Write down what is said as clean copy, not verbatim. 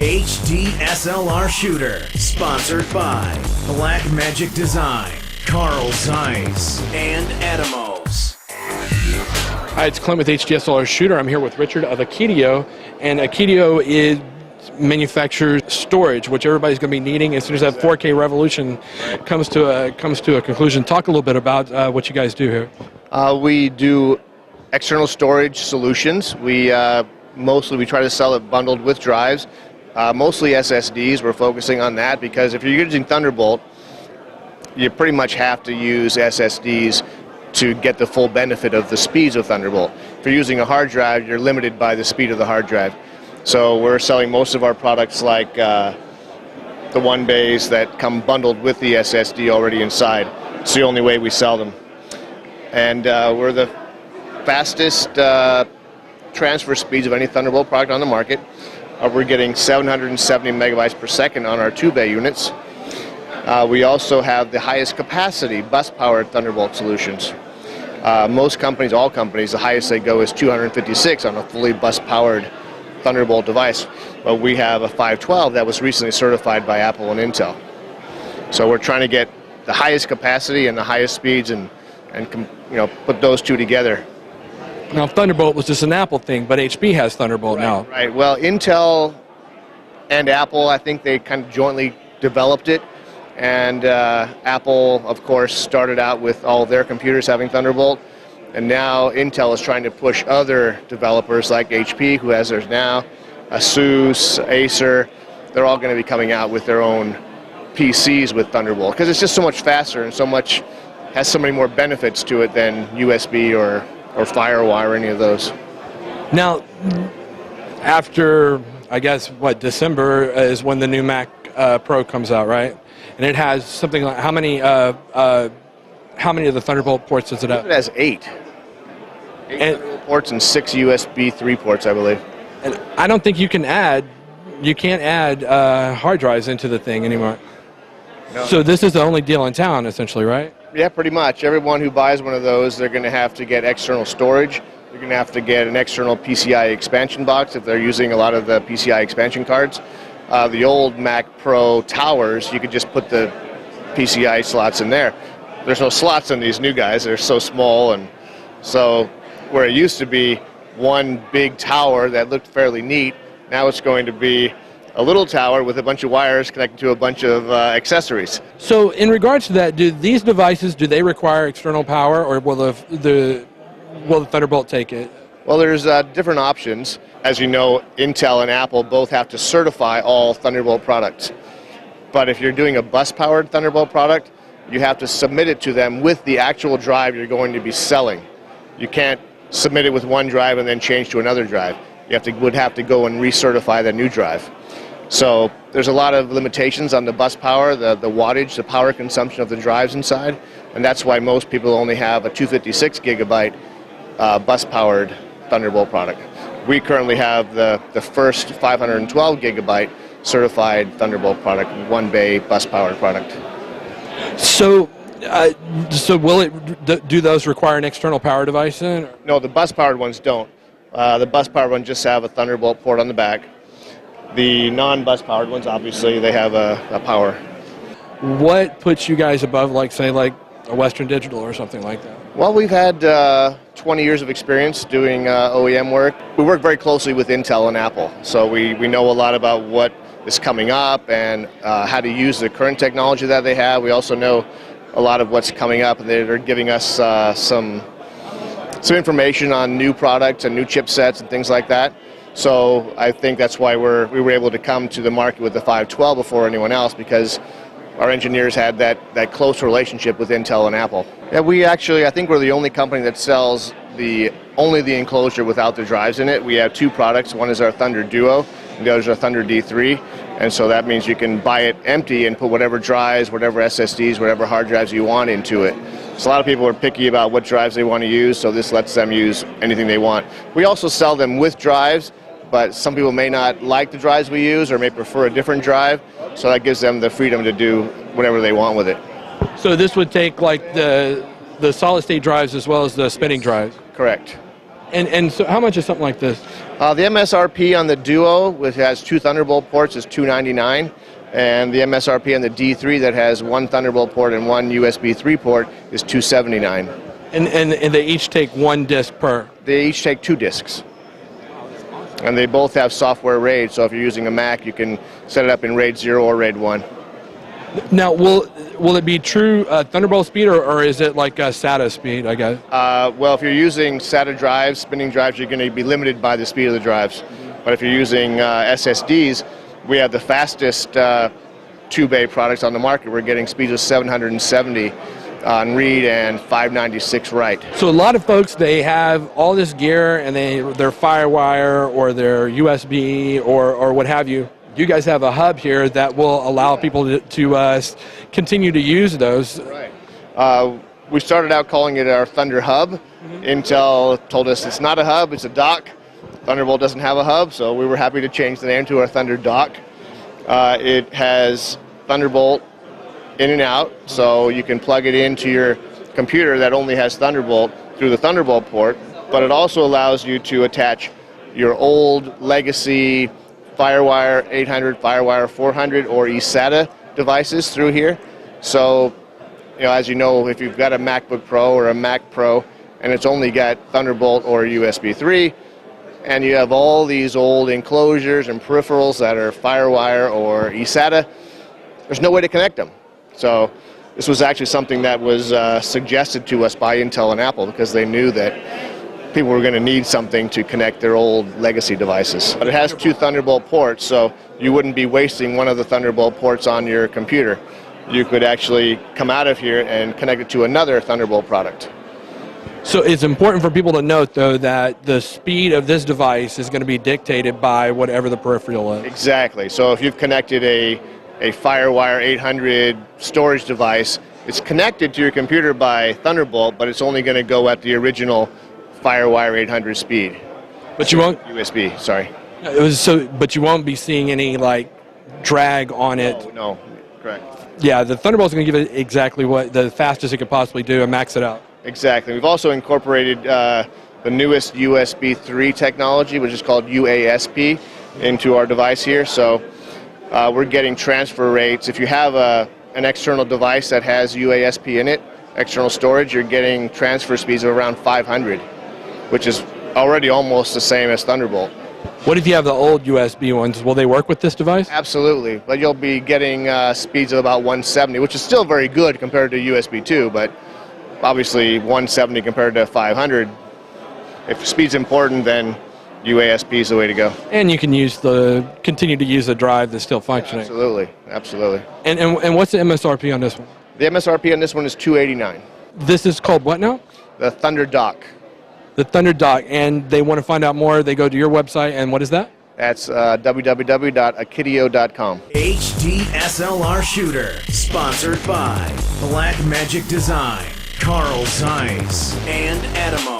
HDSLR Shooter, sponsored by Blackmagic Design, Carl Zeiss, and Atomos. Hi, it's Clint with HDSLR Shooter. I'm here with Richard of ETE, and ETE manufactures storage, which everybody's going to be needing as soon as that 4K revolution comes to a conclusion. Talk a little bit about what you guys do here. We do external storage solutions. We try to sell it bundled with drives. Mostly SSDs. We're focusing on that because if you're using Thunderbolt, you pretty much have to use SSDs to get the full benefit of the speeds of Thunderbolt. If you're using a hard drive, you're limited by the speed of the hard drive. So we're selling most of our products like the one bays that come bundled with the SSD already inside. It's the only way we sell them. And we're the fastest transfer speeds of any Thunderbolt product on the market. We're getting 770 megabytes per second on our 2-bay units. We also have the highest capacity bus-powered Thunderbolt solutions. Most companies, all companies, the highest they go is 256 on a fully bus-powered Thunderbolt device. But we have a 512 that was recently certified by Apple and Intel. So we're trying to get the highest capacity and the highest speeds and put those two together. Now, Thunderbolt was just an Apple thing, but HP has Thunderbolt now. Right. Well, Intel and Apple, I think they kind of jointly developed it. And Apple, of course, started out with all of their computers having Thunderbolt. And now Intel is trying to push other developers like HP, who has theirs now, Asus, Acer. They're all going to be coming out with their own PCs with Thunderbolt because it's just so much faster and has so many more benefits to it than USB or Firewire or any of those. Now, after, I guess, December is when the new Mac Pro comes out, right? And it has something like, how many of the Thunderbolt ports does it have? It has 8. 8 Thunderbolt ports and 6 USB 3 ports, I believe. And I don't think you can't add hard drives into the thing anymore. No. So this is the only deal in town, essentially, right? Yeah, pretty much. Everyone who buys one of those, they're going to have to get external storage. They're going to have to get an external PCI expansion box if they're using a lot of the PCI expansion cards. The old Mac Pro towers, you could just put the PCI slots in there. There's no slots in these new guys. They're so small, and so where it used to be one big tower that looked fairly neat, now it's going to be a little tower with a bunch of wires connected to a bunch of accessories. So in regards to that, do these devices, do they require external power, or will the Thunderbolt take it? Well, there's different options. As you know, Intel and Apple both have to certify all Thunderbolt products. But if you're doing a bus-powered Thunderbolt product, you have to submit it to them with the actual drive you're going to be selling. You can't submit it with one drive and then change to another drive. You would have to go and recertify the new drive. So there's a lot of limitations on the bus power, the wattage, the power consumption of the drives inside, and that's why most people only have a 256 gigabyte bus-powered Thunderbolt product. We currently have the first 512 gigabyte certified Thunderbolt product, 1-bay bus-powered product. So will it? Do those require an external power device then? No, the bus-powered ones don't. The bus-powered ones just have a Thunderbolt port on the back. The non-bus-powered ones, obviously, they have a power. What puts you guys above, say, a Western Digital or something like that? Well, we've had 20 years of experience doing OEM work. We work very closely with Intel and Apple, so we know a lot about what is coming up and how to use the current technology that they have. We also know a lot of what's coming up, and they're giving us some information on new products and new chipsets and things like that. So I think that's why we were able to come to the market with the 512 before anyone else, because our engineers had that close relationship with Intel and Apple. Yeah, I think we're the only company that sells only the enclosure without the drives in it. We have 2 products. One is our Thunder Duo, and the other is our Thunder D3. And so that means you can buy it empty and put whatever drives, whatever SSDs, whatever hard drives you want into it. So a lot of people are picky about what drives they want to use, so this lets them use anything they want. We also sell them with drives, but some people may not like the drives we use or may prefer a different drive, so that gives them the freedom to do whatever they want with it. So this would take the solid-state drives as well as the spinning drives? Correct. And so how much is something like this? The MSRP on the Duo, which has 2 Thunderbolt ports, is $299, and the MSRP on the D3 that has 1 Thunderbolt port and 1 USB 3 port is $279. And they each take 1 disc per? They each take 2 discs. And they both have software RAID, so if you're using a Mac, you can set it up in RAID 0 or RAID 1. Now, will it be true Thunderbolt speed, or is it like SATA speed, I guess? Well, if you're using SATA drives, spinning drives, you're going to be limited by the speed of the drives. But if you're using SSDs, we have the fastest 2-bay products on the market. We're getting speeds of 770 on read and 596 write. So a lot of folks, they have all this gear and their FireWire or their USB or what have you. You guys have a hub here that will allow people to continue to use those. Right. We started out calling it our Thunder Hub. Intel told us it's not a hub, it's a dock. Thunderbolt doesn't have a hub, so we were happy to change the name to our Thunder Dock. It has Thunderbolt in and out, so you can plug it into your computer that only has Thunderbolt through the Thunderbolt port, but it also allows you to attach your old legacy FireWire 800, FireWire 400, or eSATA devices through here. So, as you know, if you've got a MacBook Pro or a Mac Pro and it's only got Thunderbolt or USB 3, and you have all these old enclosures and peripherals that are FireWire or eSATA, there's no way to connect them. So this was actually something that was suggested to us by Intel and Apple because they knew that people were going to need something to connect their old legacy devices. But it has 2 Thunderbolt ports, so you wouldn't be wasting one of the Thunderbolt ports on your computer. You could actually come out of here and connect it to another Thunderbolt product. So it's important for people to note, though, that the speed of this device is going to be dictated by whatever the peripheral is. Exactly. So if you've connected a FireWire 800 storage device, it's connected to your computer by Thunderbolt, but it's only going to go at the original FireWire 800 speed. But you won't USB, sorry. But you won't be seeing any drag on it. No, correct. Yeah, the Thunderbolt's going to give it exactly what the fastest it could possibly do and max it out. Exactly. We've also incorporated the newest USB 3 technology, which is called UASP, into our device here. So we're getting transfer rates. If you have an external device that has UASP in it, external storage, you're getting transfer speeds of around 500, which is already almost the same as Thunderbolt. What if you have the old USB ones? Will they work with this device? Absolutely, but you'll be getting speeds of about 170, which is still very good compared to USB 2, but obviously 170 compared to 500. If speed's important, then UASP is the way to go. And you can continue to use the drive that's still functioning. Absolutely, absolutely. And what's the MSRP on this one? The MSRP on this one is $289. This is called what now? The Thunder Dock. The Thunder Dock, and they want to find out more, they go to your website, and what is that? That's www.akitio.com. HDSLR Shooter, sponsored by Black Magic Design, Carl Zeiss, and Adamo.